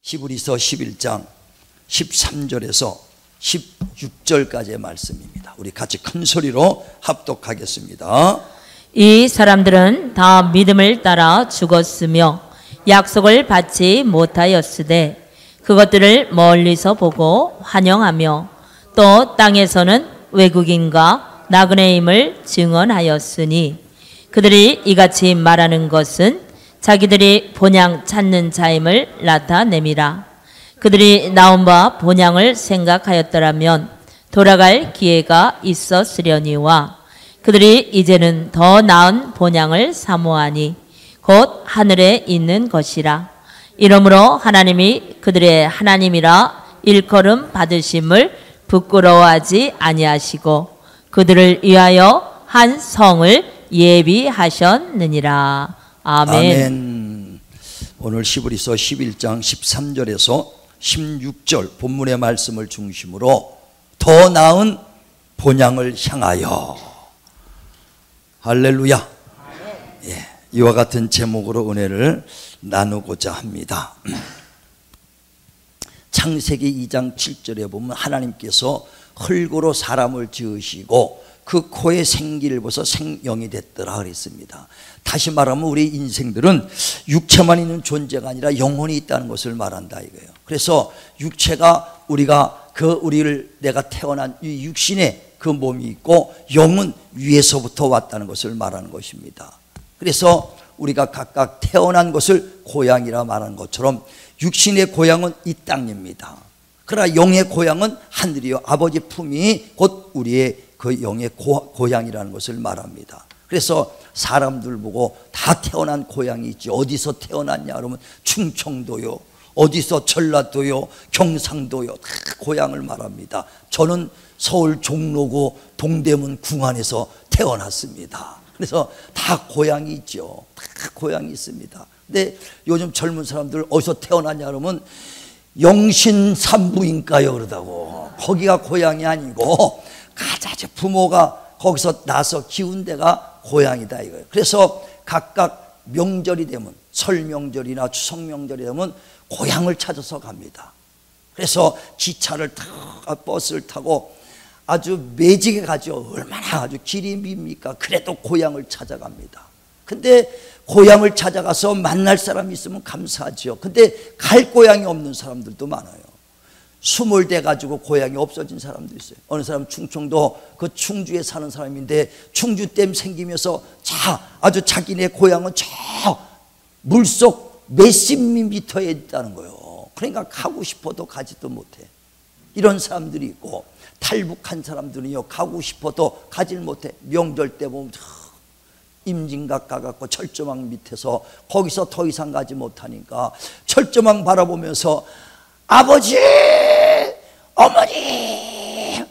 히브리서 11장 13절에서 16절까지의 말씀입니다. 우리 같이 큰 소리로 합독하겠습니다. 이 사람들은 다 믿음을 따라 죽었으며 약속을 받지 못하였으되 그것들을 멀리서 보고 환영하며 또 땅에서는 외국인과 나그네임을 증언하였으니 그들이 이같이 말하는 것은 자기들이 본향 찾는 자임을 나타냄이라. 그들이 나온 바 본향을 생각하였더라면 돌아갈 기회가 있었으려니와 그들이 이제는 더 나은 본향을 사모하니 곧 하늘에 있는 것이라. 이러므로 하나님이 그들의 하나님이라 일컬음 받으심을 부끄러워하지 아니하시고 그들을 위하여 한 성을 예비하셨느니라. 아멘. 아멘. 오늘 히브리서 11장 13절에서 16절 본문의 말씀을 중심으로 더 나은 본향을 향하여, 할렐루야. 예, 이와 같은 제목으로 은혜를 나누고자 합니다. 창세기 2장 7절에 보면 하나님께서 흙으로 사람을 지으시고 그 코에 생기를 벗어 생명이 됐더라 그랬습니다. 다시 말하면 우리 인생들은 육체만 있는 존재가 아니라 영혼이 있다는 것을 말한다 이거예요. 그래서 육체가 우리를 내가 태어난 이 육신에 그 몸이 있고 영은 위에서부터 왔다는 것을 말하는 것입니다. 그래서 우리가 각각 태어난 것을 고향이라 말하는 것처럼 육신의 고향은 이 땅입니다. 그러나 영의 고향은 하늘이요 아버지 품이 곧 우리의 그 영의 고향이라는 것을 말합니다. 그래서 사람들 보고 다 태어난 고향이 있지. 어디서 태어났냐 그러면 충청도요, 어디서 전라도요, 경상도요, 다 고향을 말합니다. 저는 서울 종로구 동대문 궁안에서 태어났습니다. 그래서 다 고향이 있죠. 다 고향이 있습니다. 근데 요즘 젊은 사람들 어디서 태어났냐 그러면 영신산부인과요 그러다고. 거기가 고향이 아니고 가자지 부모가 거기서 나서 키운 데가 고향이다 이거예요. 그래서 각각 명절이 되면 설 명절이나 추석 명절이 되면 고향을 찾아서 갑니다. 그래서 기차를 타고 버스를 타고 아주 매직에 가죠. 얼마나 아주 길이 밉니까? 그래도 고향을 찾아갑니다. 근데 고향을 찾아가서 만날 사람이 있으면 감사하죠. 근데 갈 고향이 없는 사람들도 많아요. 숨을 대가지고 고향이 없어진 사람도 있어요. 어느 사람 충청도 그 충주에 사는 사람인데 충주댐 생기면서 아주 자기네 고향은 저 물속 몇십 미터에 있다는 거예요. 그러니까 가고 싶어도 가지도 못해. 이런 사람들이 있고 탈북한 사람들은요 가고 싶어도 가질 못해. 명절 때 보면 임진각 가갖고 철조망 밑에서 거기서 더 이상 가지 못하니까 철조망 바라보면서 아버지, 어머니,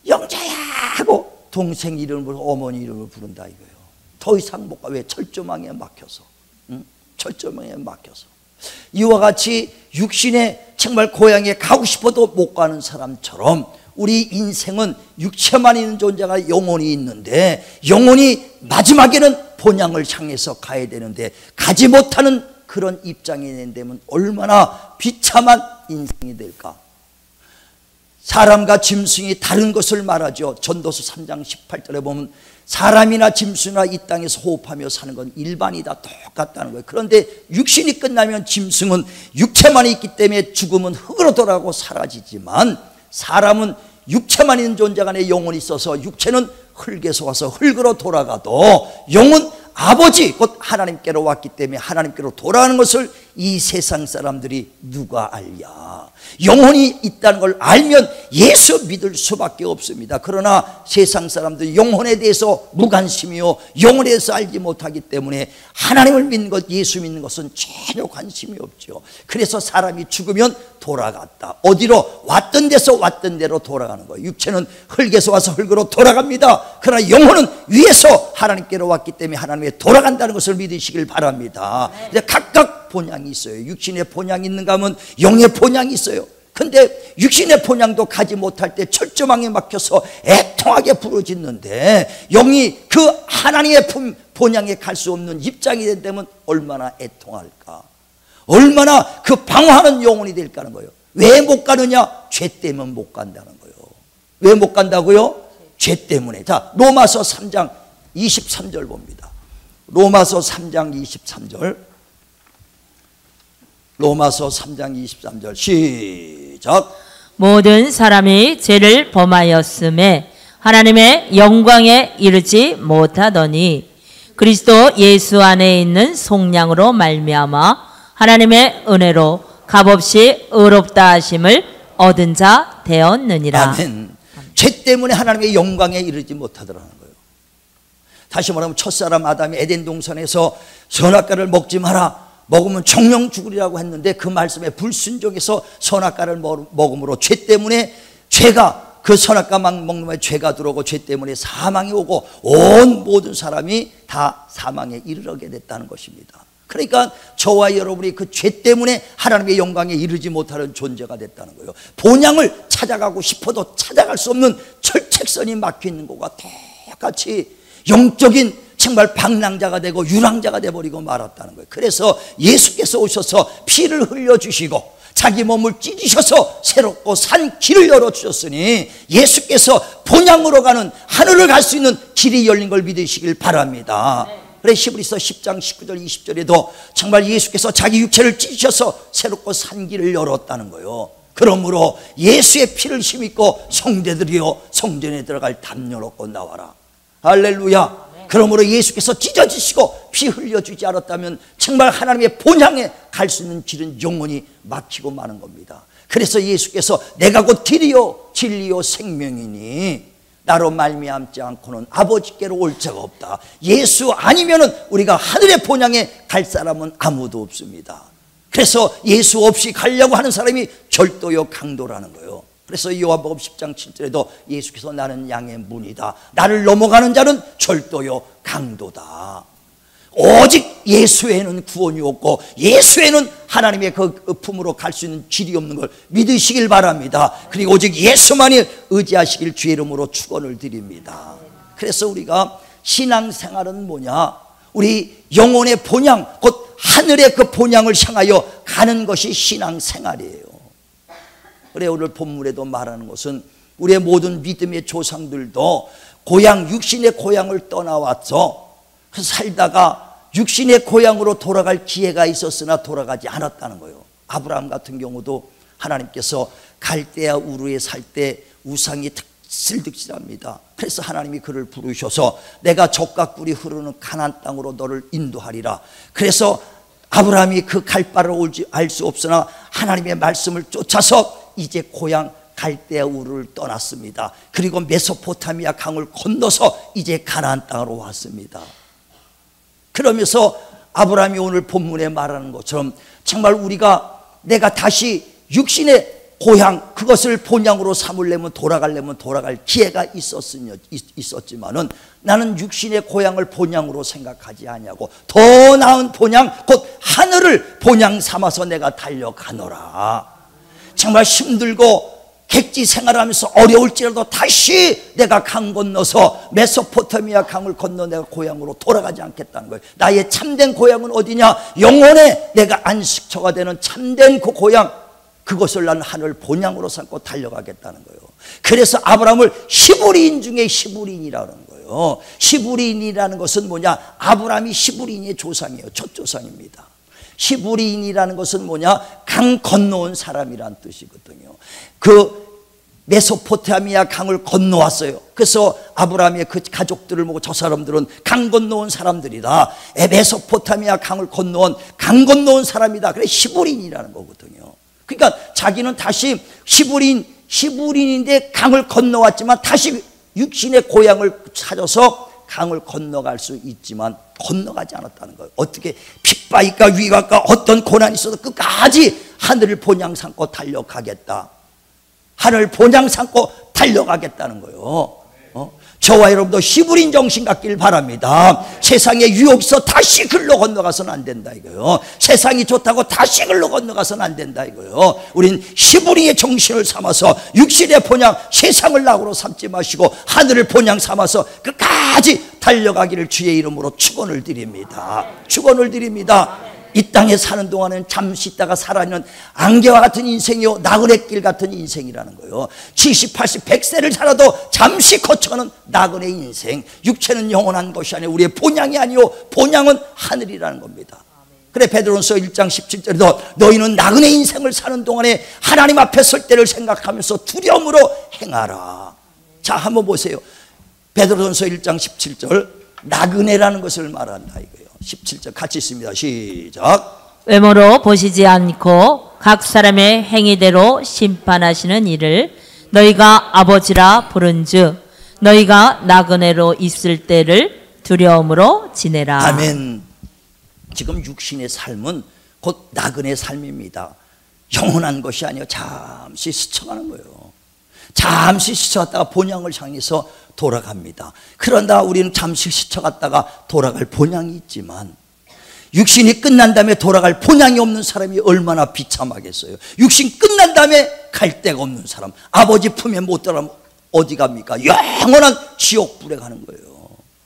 영자야 하고 동생 이름을 어머니 이름을 부른다 이거예요. 더 이상 못 가. 왜? 철조망에 막혀서. 철조망에 막혀서. 이와 같이 육신의 정말 고향에 가고 싶어도 못 가는 사람처럼 우리 인생은 육체만 있는 존재가 영혼이 있는데 영혼이 마지막에는 본향을 향해서 가야 되는데 가지 못하는 그런 입장이 된다면 얼마나 비참한 인생이 될까. 사람과 짐승이 다른 것을 말하죠. 전도서 3장 18절에 보면 사람이나 짐승이나 이 땅에서 호흡하며 사는 건 일반이다 똑같다는 거예요. 그런데 육신이 끝나면 짐승은 육체만 있기 때문에 죽으면 흙으로 돌아가고 사라지지만 사람은 육체만 있는 존재가 아니라 영혼이 있어서 육체는 흙에서 와서 흙으로 돌아가도 영은 아버지 곧 하나님께로 왔기 때문에 하나님께로 돌아가는 것을 이 세상 사람들이 누가 알랴. 영혼이 있다는 걸 알면 예수 믿을 수밖에 없습니다. 그러나 세상 사람들이 영혼에 대해서 무관심이요 영혼에 대해서 알지 못하기 때문에 하나님을 믿는 것, 예수 믿는 것은 전혀 관심이 없죠. 그래서 사람이 죽으면 돌아갔다. 어디로? 왔던 데서 왔던 데로 돌아가는 거예요. 육체는 흙에서 와서 흙으로 돌아갑니다. 그러나 영혼은 위에서 하나님께로 왔기 때문에 하나님께 돌아간다는 것을 믿으시길 바랍니다. 각각 본향이 있어요. 육신의 본향이 있는가 하면 영의 본향이 있어요. 근데 육신의 본향도 가지 못할 때 철조망에 막혀서 애통하게 부르짖는데 영이 그 하나님의 본향에 갈 수 없는 입장이 된다면 얼마나 애통할까. 얼마나 그 방황하는 영혼이 될까 하는 거예요. 왜 못 가느냐? 죄 때문에 못 간다는 거예요. 왜 못 간다고요? 죄 때문에. 자, 로마서 3장 23절 봅니다. 로마서 3장 23절. 로마서 3장 23절 시작. 모든 사람이 죄를 범하였음에 하나님의 영광에 이르지 못하더니 그리스도 예수 안에 있는 속량으로 말미암아 하나님의 은혜로 값없이 의롭다 하심을 얻은 자 되었느니라. 아멘. 죄 때문에 하나님의 영광에 이르지 못하더라는 거예요. 다시 말하면 첫사람 아담이 에덴 동산에서 선악과를 먹지 마라, 먹으면 정령 죽으리라고 했는데 그 말씀에 불순종해서 선악과를 먹음으로 죄 때문에 죄가, 그 선악과만 먹는 거에 죄가 들어오고 죄 때문에 사망이 오고 온 모든 사람이 다 사망에 이르게 됐다는 것입니다. 그러니까 저와 여러분이 그 죄 때문에 하나님의 영광에 이르지 못하는 존재가 됐다는 거예요. 본향을 찾아가고 싶어도 찾아갈 수 없는 철책선이 막혀있는 것과 똑같이 영적인 정말 방랑자가 되고 유랑자가 되어버리고 말았다는 거예요. 그래서 예수께서 오셔서 피를 흘려주시고 자기 몸을 찢으셔서 새롭고 산 길을 열어주셨으니 예수께서 본향으로 가는, 하늘을 갈 수 있는 길이 열린 걸 믿으시길 바랍니다. 그래 히브리서 10장 19절 20절에도 정말 예수께서 자기 육체를 찢으셔서 새롭고 산 길을 열었다는 거예요. 그러므로 예수의 피를 힘입고 성대들이여 성전에 들어갈 담요 놓고 나와라. 할렐루야. 그러므로 예수께서 찢어지시고 피 흘려주지 않았다면 정말 하나님의 본향에 갈 수 있는 길은 영원히 막히고 마는 겁니다. 그래서 예수께서 내가 곧 길이요 진리요 생명이니 나로 말미암지 않고는 아버지께로 올 자가 없다. 예수 아니면은 우리가 하늘의 본향에 갈 사람은 아무도 없습니다. 그래서 예수 없이 가려고 하는 사람이 절도요 강도라는 거예요. 그래서 요한복음 10장 7절에도 예수께서 나는 양의 문이다, 나를 넘어가는 자는 절도요 강도다. 오직 예수에는 구원이 없고 예수에는 하나님의 그 품으로 갈 수 있는 길이 없는 걸 믿으시길 바랍니다. 그리고 오직 예수만이 의지하시길 주의 이름으로 축원을 드립니다. 그래서 우리가 신앙생활은 뭐냐? 우리 영혼의 본향, 곧 하늘의 그 본향을 향하여 가는 것이 신앙생활이에요. 그래 오늘 본문에도 말하는 것은 우리의 모든 믿음의 조상들도 고향, 육신의 고향을 떠나와서 살다가 육신의 고향으로 돌아갈 기회가 있었으나 돌아가지 않았다는 거예요. 아브라함 같은 경우도 하나님께서 갈대아 우르에 살 때 우상이 슬득질합니다. 그래서 하나님이 그를 부르셔서 내가 젖과 꿀이 흐르는 가나안 땅으로 너를 인도하리라. 그래서 아브라함이 그 갈 바를 알 수 없으나 하나님의 말씀을 쫓아서 이제 고향 갈대아 우르를 떠났습니다. 그리고 메소포타미아 강을 건너서 이제 가나안 땅으로 왔습니다. 그러면서 아브라함이 오늘 본문에 말하는 것처럼 정말 우리가 내가 다시 육신의 고향, 그것을 본향으로 삼으려면 돌아가려면 돌아갈 기회가 있었지만은 나는 육신의 고향을 본향으로 생각하지 아니하고 더 나은 본향, 곧 하늘을 본향 삼아서 내가 달려가노라. 정말 힘들고 객지 생활하면서 어려울지라도 다시 내가 강 건너서 메소포타미아 강을 건너 내가 고향으로 돌아가지 않겠다는 거예요. 나의 참된 고향은 어디냐? 영혼에 내가 안식처가 되는 참된 그 고향, 그것을 나는 하늘 본향으로 삼고 달려가겠다는 거예요. 그래서 아브라함을 히브리인 중에 히브리인이라는 거예요. 히브리인이라는 것은 뭐냐? 아브라함이 히브리인의 조상이에요. 첫 조상입니다. 히브리인이라는 것은 뭐냐? 강 건너온 사람이란 뜻이거든요. 그 메소포타미아 강을 건너왔어요. 그래서 아브라함의 그 가족들을 보고 저 사람들은 강 건너온 사람들이다. 메소포타미아 강을 건너온 강 건너온 사람이다. 그래 히브리인이라는 거거든요. 그러니까 자기는 다시 히브리인인데 강을 건너왔지만 다시 육신의 고향을 찾아서 강을 건너갈 수 있지만 건너가지 않았다는 거예요. 어떻게 핍박과 위각과 어떤 고난이 있어도 끝까지 하늘을 본향 삼고 달려가겠다. 하늘 본향 삼고 달려가겠다는 거예요. 저와 여러분도 히브리인 정신 갖길 바랍니다. 세상의 유혹에서 다시 글로 건너가서는 안 된다 이거요. 세상이 좋다고 다시 글로 건너가서는 안 된다 이거요. 우린 히브리의 정신을 삼아서 육신의 본향, 세상을 낙으로 삼지 마시고 하늘을 본향 삼아서 끝까지 달려가기를 주의 이름으로 축원을 드립니다. 축원을 드립니다. 이 땅에 사는 동안은 잠시 있다가 사라지는 안개와 같은 인생이요 나그네길 같은 인생이라는 거예요. 70, 80, 100세를 살아도 잠시 거쳐가는 나그네 인생. 육체는 영원한 것이 아니요 우리의 본향이 아니요 본향은 하늘이라는 겁니다. 그래 베드로전서 1장 17절에도 너희는 나그네 인생을 사는 동안에 하나님 앞에 설 때를 생각하면서 두려움으로 행하라. 자 한번 보세요. 베드로전서 1장 17절 나그네라는 것을 말한다 이거예요. 17절 같이 있습니다. 시작. 외모로 보시지 않고 각 사람의 행위대로 심판하시는 이를 너희가 아버지라 부른즉 너희가 나그네로 있을 때를 두려움으로 지내라. 아멘. 지금 육신의 삶은 곧 나그네 삶입니다. 영원한 것이 아니요 잠시 스쳐가는 거예요. 잠시 스쳐갔다가 본향을 향해서 돌아갑니다. 그러다 우리는 잠시 스쳐갔다가 돌아갈 본향이 있지만 육신이 끝난 다음에 돌아갈 본향이 없는 사람이 얼마나 비참하겠어요. 육신 끝난 다음에 갈 데가 없는 사람, 아버지 품에 못 들어가면 어디 갑니까? 영원한 지옥불에 가는 거예요.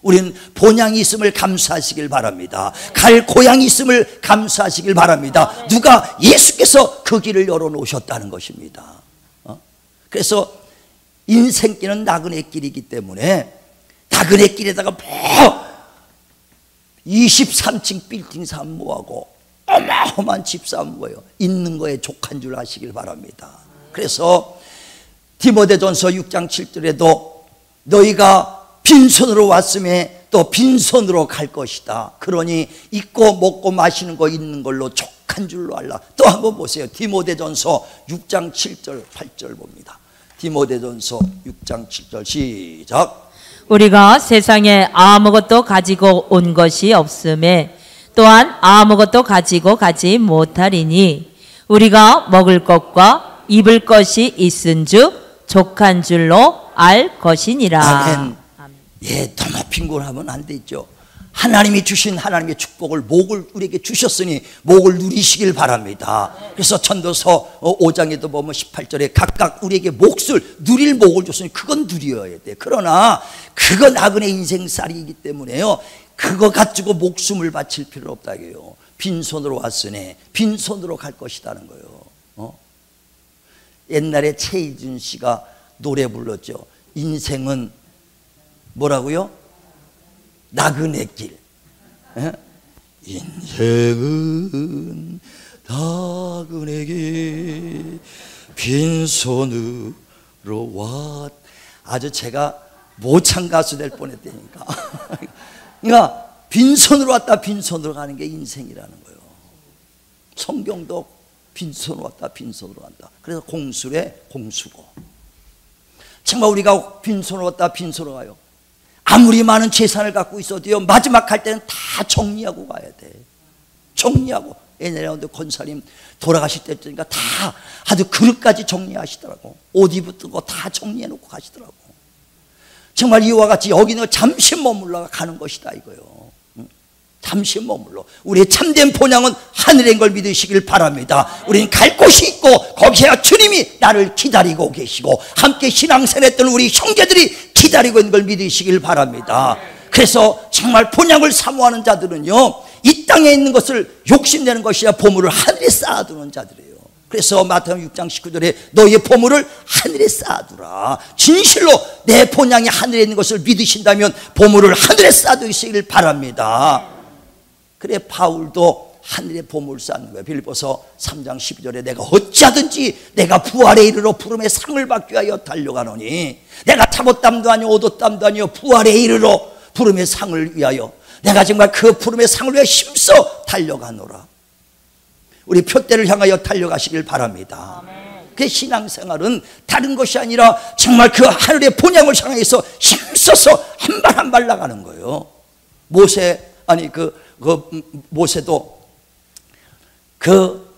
우리는 본향이 있음을 감사하시길 바랍니다. 갈 고향이 있음을 감사하시길 바랍니다. 누가? 예수께서 그 길을 열어놓으셨다는 것입니다. 그래서 인생길은 나그네 길이기 때문에 나그네 길에다가 23층 빌딩 사모하고 어마어마한 집 사모예요. 있는 거에 족한 줄 아시길 바랍니다. 그래서 디모데전서 6장 7절에도 너희가 빈손으로 왔음에 또 빈손으로 갈 것이다. 그러니 있고 먹고 마시는 거 있는 걸로 족한 줄로 알라. 또 한번 보세요. 디모데전서 6장 7절 8절 봅니다. 디모데전서 6장 7절 시작. 우리가 세상에 아무것도 가지고 온 것이 없음에 또한 아무것도 가지고 가지 못하리니 우리가 먹을 것과 입을 것이 있은즉 족한 줄로 알 것이니라. 아멘. 예, 더 높인 걸 하면 안 되죠. 하나님이 주신 하나님의 축복을 목을 우리에게 주셨으니 목을 누리시길 바랍니다. 그래서 전도서 5장에도 보면 18절에 각각 우리에게 몫을 누릴 목을 줬으니 그건 누려야 돼. 그러나 그거 나그네 인생살이기 때문에요 그거 가지고 목숨을 바칠 필요 없다 이거예요. 빈손으로 왔으니 빈손으로 갈 것이라는 거예요. 옛날에 최희준 씨가 노래 불렀죠. 인생은 뭐라고요? 나그네 길. 인생은 나그네 길 빈손으로 왔. 아주 제가 모창 가수 될 뻔했다니까. 그러니까 빈손으로 왔다 빈손으로 가는 게 인생이라는 거예요. 성경도 빈손으로 왔다 빈손으로 간다. 그래서 공수래 공수고. 정말 우리가 빈손으로 왔다 빈손으로 가요. 아무리 많은 재산을 갖고 있어도요 마지막 갈 때는 다 정리하고 가야 돼. 정리하고. 옛날에 권사님 돌아가실 때니까 다 아주 그릇까지 정리하시더라고. 옷 입었던 거 다 정리해 놓고 가시더라고. 정말 이와 같이 여기는 잠시 머물러 가는 것이다 이거요. 잠시 머물러. 우리의 참된 본향은 하늘인 걸 믿으시길 바랍니다. 우리는 갈 곳이 있고 거기에 주님이 나를 기다리고 계시고 함께 신앙생활했던 우리 형제들이 기다리고 있는 걸 믿으시길 바랍니다. 그래서 정말 본향을 사모하는 자들은요 이 땅에 있는 것을 욕심내는 것이 아니라 보물을 하늘에 쌓아두는 자들이에요. 그래서 마태복음 6장 19절에 너희의 보물을 하늘에 쌓아두라. 진실로 내 본향이 하늘에 있는 것을 믿으신다면 보물을 하늘에 쌓아두시길 바랍니다. 그래 바울도 하늘에 보물을 쌓는 거예요. 빌립보서 3장 12절에 내가 어찌하든지 내가 부활에 이르러 부름의 상을 받기 위하여 달려가노니 내가 타봇땀도 아니요 오도땀도 아니요 부활에 이르러 부름의 상을 위하여 내가 정말 그 부름의 상을 위하여 힘써 달려가노라. 우리 표대를 향하여 달려가시길 바랍니다. 그 신앙생활은 다른 것이 아니라 정말 그 하늘의 본향을 향해서 힘써서 한 발 한 발 나가는 거예요. 모세도 그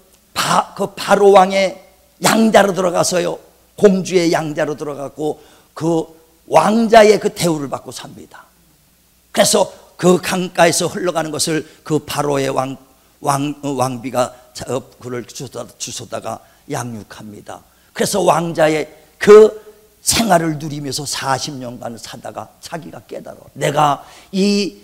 바로 왕의 양자로 들어가서요 공주의 양자로 들어가고 그 왕자의 그 대우를 받고 삽니다. 그래서 그 강가에서 흘러가는 것을 그 바로의 왕비가 그를 주워다가 양육합니다. 그래서 왕자의 그 생활을 누리면서 40년간 사다가 자기가 깨달아 내가 이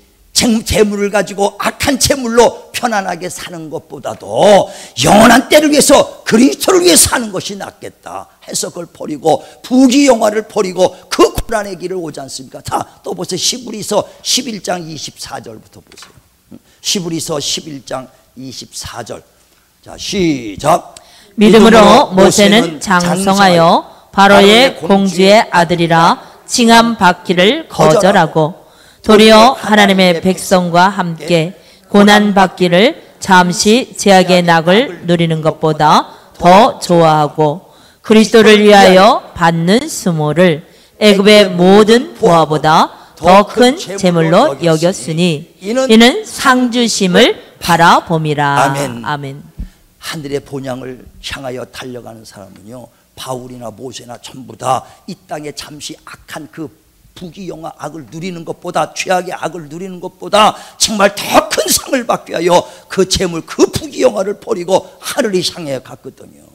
재물을 가지고 악한 재물로 편안하게 사는 것보다도 영원한 때를 위해서 그리스도를 위해 사는 것이 낫겠다 해서 그걸 버리고 부귀영화를 버리고 그 고난의 길을 오지 않습니까? 자, 또 보세요. 시브리서 11장 24절부터 보세요. 시브리서 11장 24절. 자, 시작. 믿음으로 모세는 장성하여 바로의 공주의 아들이라 칭함받기를 거절하고 도리어 하나님의 백성과 함께 고난받기를 잠시 제약의 낙을 누리는 것보다 더 좋아하고 그리스도를 위하여 받는 수모를 애굽의 모든 보화보다 더 큰 재물로 여겼으니 이는 상주심을 바라봄이라. 아멘. 아멘. 하늘의 본향을 향하여 달려가는 사람은요, 바울이나 모세나 전부 다 이 땅에 잠시 악한 그 부귀영화 악을 누리는 것보다, 죄악의 악을 누리는 것보다 정말 더 큰 상을 받기 위하여 그 재물, 그 부귀영화를 버리고 하늘을 향해 갔거든요.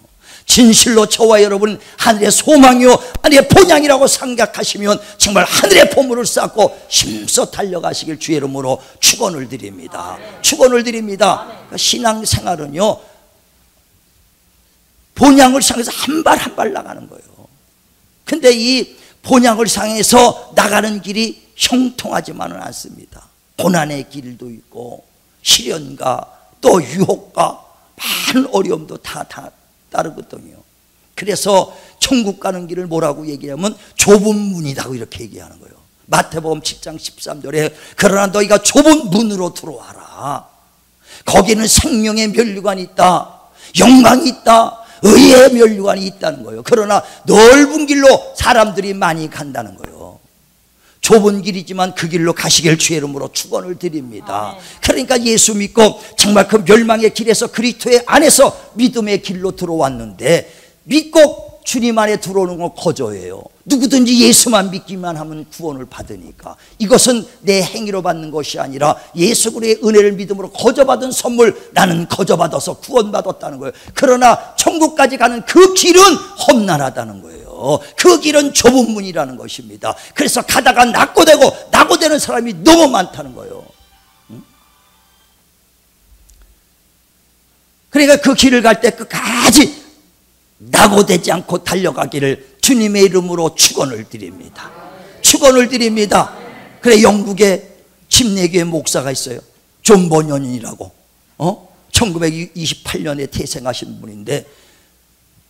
진실로 저와 여러분 하늘의 소망이요 하늘의 본향이라고 생각하시면 정말 하늘의 보물을 쌓고 힘써 달려가시길 주의 이름으로 축원을 드립니다. 축원을 드립니다. 신앙생활은요, 본향을 향해서 한 발 한 발 나가는 거예요. 근데 이 본향을 향해서 나가는 길이 형통하지만은 않습니다. 고난의 길도 있고 시련과 또 유혹과 많은 어려움도 다 따르거든요. 그래서 천국 가는 길을 뭐라고 얘기하면 좁은 문이라고 이렇게 얘기하는 거예요. 마태복음 7장 13절에 그러나 너희가 좁은 문으로 들어와라. 거기는 생명의 면류관이 있다, 영광이 있다, 의의 면류관이 있다는 거예요. 그러나 넓은 길로 사람들이 많이 간다는 거예요. 좁은 길이지만 그 길로 가시길 주의 이름으로 축원을 드립니다. 그러니까 예수 믿고 정말 그 멸망의 길에서 그리스도의 안에서 믿음의 길로 들어왔는데, 믿고 주님 안에 들어오는 건 거저예요. 누구든지 예수만 믿기만 하면 구원을 받으니까. 이것은 내 행위로 받는 것이 아니라 예수 그리스도의 은혜를 믿음으로 거저받은 선물, 나는 거저받아서 구원받았다는 거예요. 그러나 천국까지 가는 그 길은 험난하다는 거예요. 그 길은 좁은 문이라는 것입니다. 그래서 가다가 낙오되는 사람이 너무 많다는 거예요. 그러니까 그 길을 갈 때 끝까지 낙오되지 않고 달려가기를 주님의 이름으로 축원을 드립니다. 축원을 드립니다. 그래, 영국에 침례교회 목사가 있어요. 존 버년이라고. 1928년에 태생하신 분인데,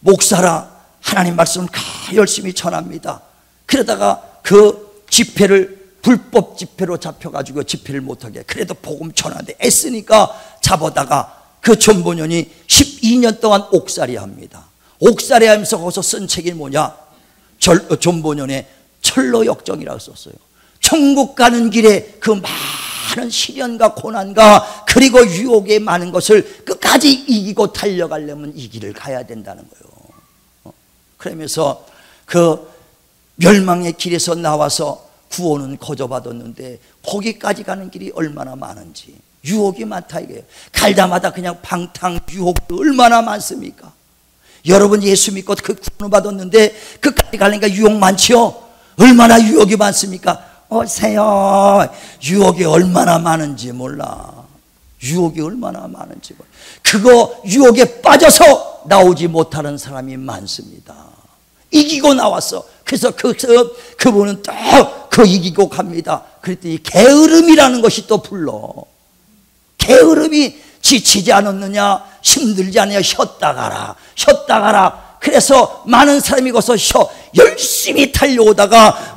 목사라 하나님 말씀을 열심히 전합니다. 그러다가 그 집회를 불법 집회로 잡혀가지고 집회를 못하게, 그래도 복음 전하는데 애쓰니까 잡아다가 그 존 버년이 12년 동안 옥살이 합니다. 옥살이 하면서 거기서 쓴 책이 뭐냐, 존 버년의 철로 역정이라고 썼어요. 천국 가는 길에 그 많은 시련과 고난과 그리고 유혹의 많은 것을 끝까지 이기고 달려가려면 이 길을 가야 된다는 거예요. 그러면서 그 멸망의 길에서 나와서 구원은 거저받았는데 거기까지 가는 길이 얼마나 많은지, 유혹이 많다 이거예요. 갈다마다 그냥 방탕 유혹도 얼마나 많습니까? 여러분 예수 믿고 그 구원을 받았는데 끝까지 가려니까 유혹 많지요? 얼마나 유혹이 많습니까? 오세요. 유혹이 얼마나 많은지 몰라. 유혹이 얼마나 많은지 몰라. 그거 유혹에 빠져서 나오지 못하는 사람이 많습니다. 이기고 나왔어. 그래서 그분은 또 그 이기고 갑니다. 그랬더니 게으름이라는 것이 또 불러. 게으름이 지치지 않았느냐, 힘들지 않느냐, 쉬었다 가라. 그래서 많은 사람이 거기서 열심히 달려오다가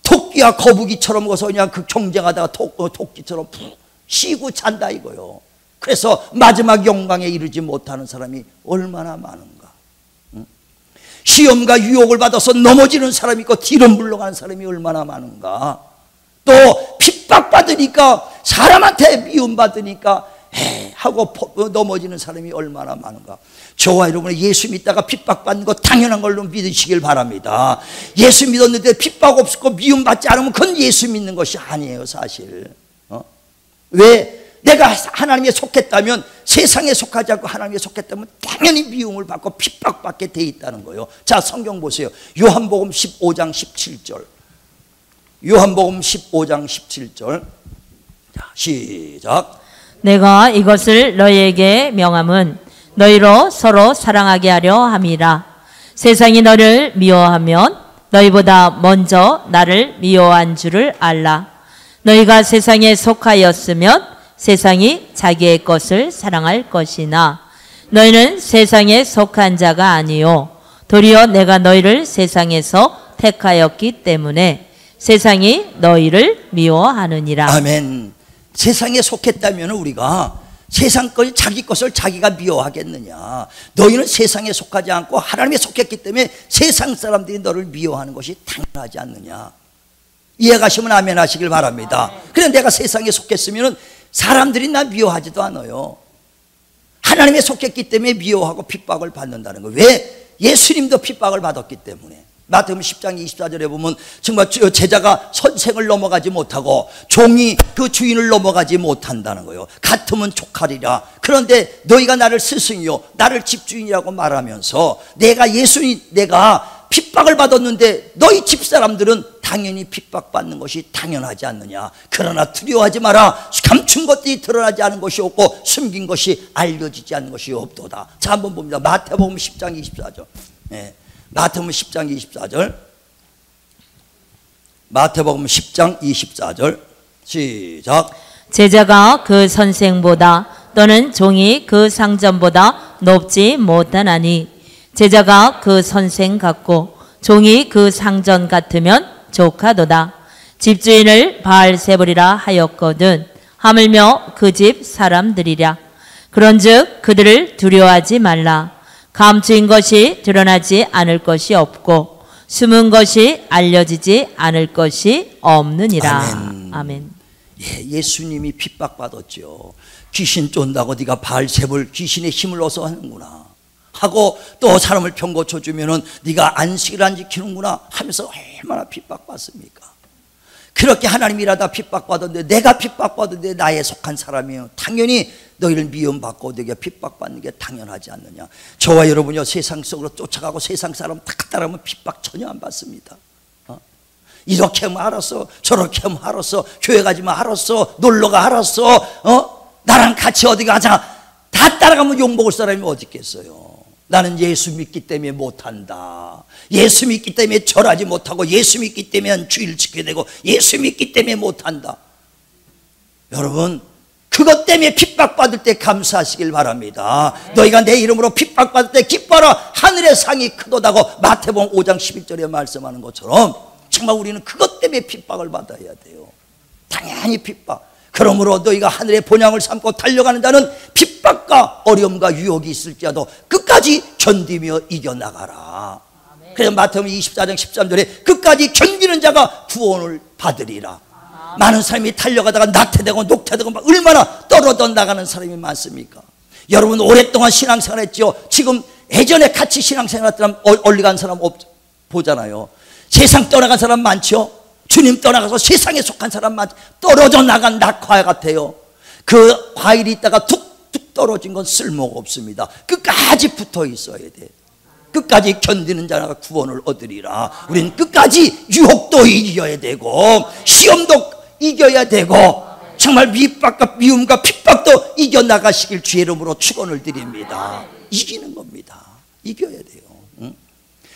토끼와 거북이처럼 거기서 그냥 그 경쟁하다가 토끼처럼 푹 쉬고 잔다 이거요. 그래서 마지막 영광에 이르지 못하는 사람이 얼마나 많은가. 시험과 유혹을 받아서 넘어지는 사람이 있고 뒤로 물러가는 사람이 얼마나 많은가. 또 핍박받으니까, 사람한테 미움받으니까 하고 넘어지는 사람이 얼마나 많은가. 저와 여러분은 예수 믿다가 핍박받는 거 당연한 걸로 믿으시길 바랍니다. 예수 믿었는데 핍박 없고 미움받지 않으면 그건 예수 믿는 것이 아니에요 사실. 왜? 내가 하나님에 속했다면, 세상에 속하지 않고 하나님에 속했다면 당연히 미움을 받고 핍박받게 돼 있다는 거예요. 자, 성경 보세요. 요한복음 15장 17절. 요한복음 15장 17절. 자, 시작. 내가 이것을 너희에게 명함은 너희로 서로 사랑하게 하려 함이라. 세상이 너를 미워하면 너희보다 먼저 나를 미워한 줄을 알라. 너희가 세상에 속하였으면 세상이 자기의 것을 사랑할 것이나 너희는 세상에 속한 자가 아니요 도리어 내가 너희를 세상에서 택하였기 때문에 세상이 너희를 미워하느니라. 아멘. 세상에 속했다면 우리가 세상 것, 자기 것을 자기가 미워하겠느냐. 너희는 세상에 속하지 않고 하나님에 속했기 때문에 세상 사람들이 너를 미워하는 것이 당연하지 않느냐. 이해가시면 아멘 하시길 바랍니다. 그래 내가 세상에 속했으면 사람들이 나 미워하지도 않아요. 하나님에 속했기 때문에 미워하고 핍박을 받는다는 거예요. 왜? 예수님도 핍박을 받았기 때문에. 마태복음 10장 24절에 보면 정말 제자가 선생을 넘어가지 못하고 종이 그 주인을 넘어가지 못한다는 거예요. 같으면 족하리라. 그런데 너희가 나를 스승이요 나를 집주인이라고 말하면서 내가 핍박을 받았는데 너희 집사람들은 당연히 핍박받는 것이 당연하지 않느냐. 그러나 두려워하지 마라. 감춘 것들이 드러나지 않은 것이 없고 숨긴 것이 알려지지 않는 것이 없도다. 자, 한번 봅니다. 마태복음 10장 24절. 네. 마태복음 10장 24절. 마태복음 10장 24절. 시작. 제자가 그 선생보다 또는 종이 그 상전보다 높지 못하나니 제자가 그 선생 같고 종이 그 상전 같으면 조카도다. 집주인을 바알세불이라 하였거든 하물며 그 집 사람들이랴. 그런즉 그들을 두려워하지 말라. 감추인 것이 드러나지 않을 것이 없고 숨은 것이 알려지지 않을 것이 없느니라. 아멘. 아멘. 예수님이 핍박받았죠. 귀신 쫓는다고 네가 바알세불 귀신의 힘을 얻어 하는구나 하고 또 사람을 병고쳐 주면은 네가 안식일 안 지키는구나 하면서 얼마나 핍박받습니까? 그렇게 하나님 일하다 핍박받았는데 내가 핍박받았는데 나에 속한 사람이에요. 당연히 너희를 미움받고 너희가 핍박받는 게 당연하지 않느냐. 저와 여러분이요 세상 속으로 쫓아가고 세상 사람 다 따라가면 핍박 전혀 안 받습니다. 이렇게 하면 알았어, 저렇게 하면 알았어, 교회 가지면 알았어, 놀러가 알았어, 나랑 같이 어디 가자 다 따라가면 욕먹을 사람이 어디 있겠어요. 나는 예수 믿기 때문에 못한다. 예수 믿기 때문에 절하지 못하고 예수 믿기 때문에 주일 지켜야 되고 예수 믿기 때문에 못한다. 여러분 그것 때문에 핍박받을 때 감사하시길 바랍니다. 너희가 내 이름으로 핍박받을 때 기뻐라. 하늘의 상이 크도다고 마태복음 5장 11절에 말씀하는 것처럼 정말 우리는 그것 때문에 핍박을 받아야 돼요. 당연히 핍박. 그러므로 너희가 하늘의 본향을 삼고 달려가는 자는 핍박과 어려움과 유혹이 있을지라도 끝까지 견디며 이겨나가라. 그래서 마태복음 24장 13절에 끝까지 견디는 자가 구원을 받으리라. 많은 사람이 달려가다가 나태되고 녹태되고 막 얼마나 떨어져 나가는 사람이 많습니까? 여러분 오랫동안 신앙생활 했죠. 지금 예전에 같이 신앙생활 했던 사람 얼리 간 사람 보잖아요. 세상 떠나간 사람 많죠. 주님 떠나가서 세상에 속한 사람 많죠. 떨어져 나간 낙화 같아요. 그 과일이 있다가 툭툭 떨어진 건 쓸모가 없습니다. 끝까지 붙어 있어야 돼. 끝까지 견디는 자가 구원을 얻으리라. 우리는 끝까지 유혹도 이겨야 되고 시험도 이겨야 되고 정말 밑박과 미움과 핍박도 이겨나가시길 주의 이름으로 축원을 드립니다. 이기는 겁니다. 이겨야 돼요. 응?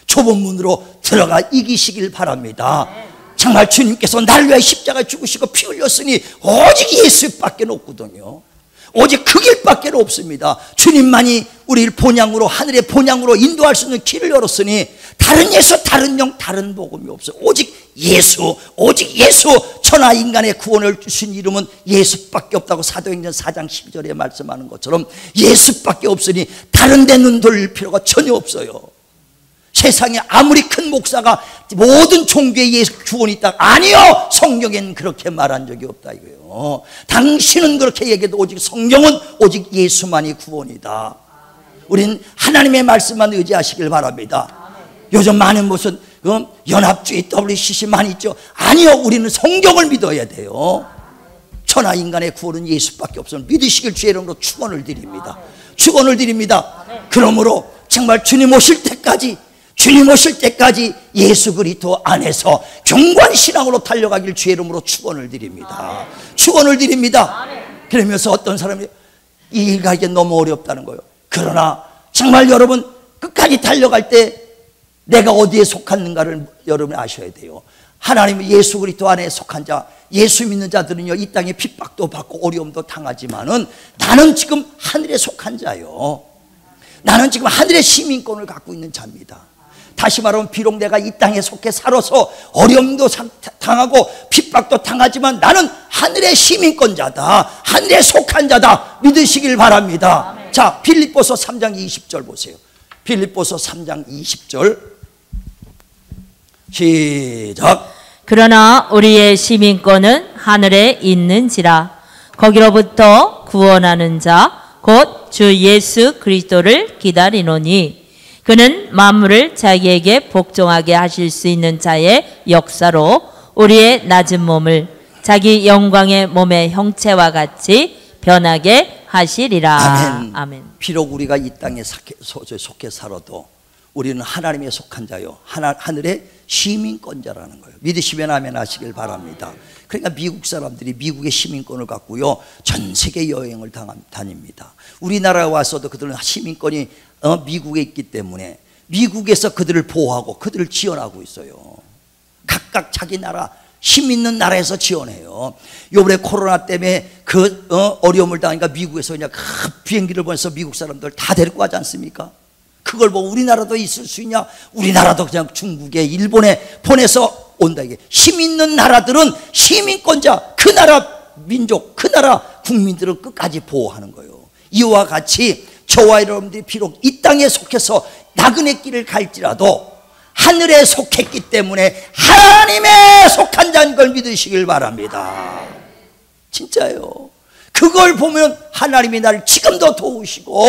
좁은 문으로 들어가 이기시길 바랍니다. 정말 주님께서 나를 위하여 십자가에 죽으시고 피 흘렸으니 오직 예수밖에 없거든요. 오직 그 길밖에 없습니다. 주님만이 우리를 본향으로 하늘의 본향으로 인도할 수 있는 길을 열었으니 다른 예수 다른 영 다른 복음이 없어요. 오직 예수 천하 인간의 구원을 주신 이름은 예수밖에 없다고 사도행전 4장 12절에 말씀하는 것처럼 예수밖에 없으니 다른 데 눈 돌릴 필요가 전혀 없어요. 세상에 아무리 큰 목사가 모든 종교에 예수 구원이 있다. 아니요, 성경에는 그렇게 말한 적이 없다 이거예요. 당신은 그렇게 얘기해도 오직 성경은 오직 예수만이 구원이다. 우린 하나님의 말씀만 의지하시길 바랍니다. 요즘 많은 무슨 연합주의 WCC 많이 있죠. 아니요, 우리는 성경을 믿어야 돼요. 천하 인간의 구원은 예수밖에 없으면 믿으시길 주의 이름으로 축원을 드립니다. 축원을 드립니다. 그러므로 정말 주님 오실 때까지 주님 오실 때까지 예수 그리스도 안에서 경관 신앙으로 달려가길 주의 이름으로 축원을 드립니다. 축원을 드립니다. 그러면서 어떤 사람이 이 일가 이게 너무 어렵다는 거예요. 그러나 정말 여러분 끝까지 달려갈 때 내가 어디에 속하는가를 여러분이 아셔야 돼요. 하나님 예수 그리스도 안에 속한 자, 예수 믿는 자들은요 이 땅에 핍박도 받고 어려움도 당하지만은 나는 지금 하늘에 속한 자요. 나는 지금 하늘의 시민권을 갖고 있는 자입니다. 다시 말하면 비록 내가 이 땅에 속해 살아서 어려움도 당하고 핍박도 당하지만 나는 하늘의 시민권자다. 하늘에 속한 자다. 믿으시길 바랍니다. 자, 빌립보서 3장 20절 보세요. 빌립보서 3장 20절 시작. 그러나 우리의 시민권은 하늘에 있는지라. 거기로부터 구원하는 자 곧 주 예수 그리스도를 기다리노니 그는 만물을 자기에게 복종하게 하실 수 있는 자의 역사로 우리의 낮은 몸을 자기 영광의 몸의 형체와 같이 변하게 하시리라. 아멘. 아멘. 비록 우리가 이 땅에 속해 살아도 우리는 하나님에 속한 자요 하늘의 시민권자라는 거예요. 믿으시면 아멘 하시길 바랍니다. 그러니까 미국 사람들이 미국의 시민권을 갖고요 전 세계 여행을 다닙니다. 우리나라에 와서도 그들은 시민권이 미국에 있기 때문에 미국에서 그들을 보호하고 그들을 지원하고 있어요. 각각 자기 나라 힘 있는 나라에서 지원해요. 요번에 코로나 때문에 그 어려움을 당하니까 미국에서 그냥 비행기를 보내서 미국 사람들 다 데리고 가지 않습니까? 그걸 보고 우리나라도 있을 수 있냐? 우리나라도 그냥 중국에 일본에 보내서 온다. 이게 힘 있는 나라들은 시민권자 그 나라 민족 그 나라 국민들을 끝까지 보호하는 거예요. 이와 같이 저와 여러분들이 비록 이 땅에 속해서 나그네 길을 갈지라도 하늘에 속했기 때문에 하나님에 속한 자인 걸 믿으시길 바랍니다. 진짜요. 그걸 보면 하나님이 나를 지금도 도우시고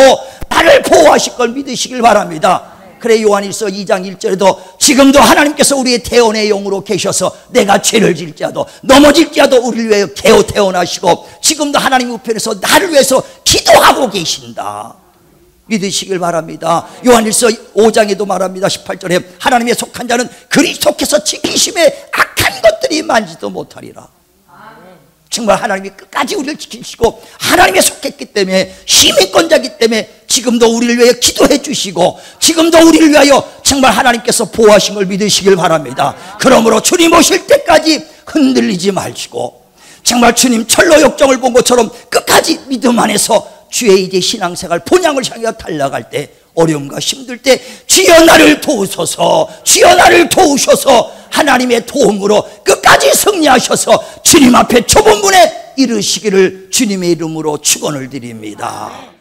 나를 보호하실 걸 믿으시길 바랍니다. 그래 요한일서 2장 1절에도 지금도 하나님께서 우리의 태원의 영으로 계셔서 내가 죄를 질지라도 넘어질지라도 우리를 위하여 깨어 태어나시고 지금도 하나님 우편에서 나를 위해서 기도하고 계신다. 믿으시길 바랍니다. 요한일서 5장에도 말합니다. 18절에 하나님의 속한 자는 그리스도께서 지키심에 악한 것들이 만지도 못하리라. 정말 하나님이 끝까지 우리를 지키시고 하나님에 속했기 때문에 시민권자이기 때문에 지금도 우리를 위하여 기도해 주시고 지금도 우리를 위하여 정말 하나님께서 보호하신 걸 믿으시길 바랍니다. 그러므로 주님 오실 때까지 흔들리지 마시고 정말 주님 철로 역정을 본 것처럼 끝까지 믿음 안에서 주의 이제 신앙생활 본향을 향해 달려갈 때 어려움과 힘들 때 주여 나를 도우소서 주여 나를 도우셔서 하나님의 도움으로 끝까지 승리하셔서 주님 앞에 좁은 문에 이르시기를 주님의 이름으로 축원을 드립니다.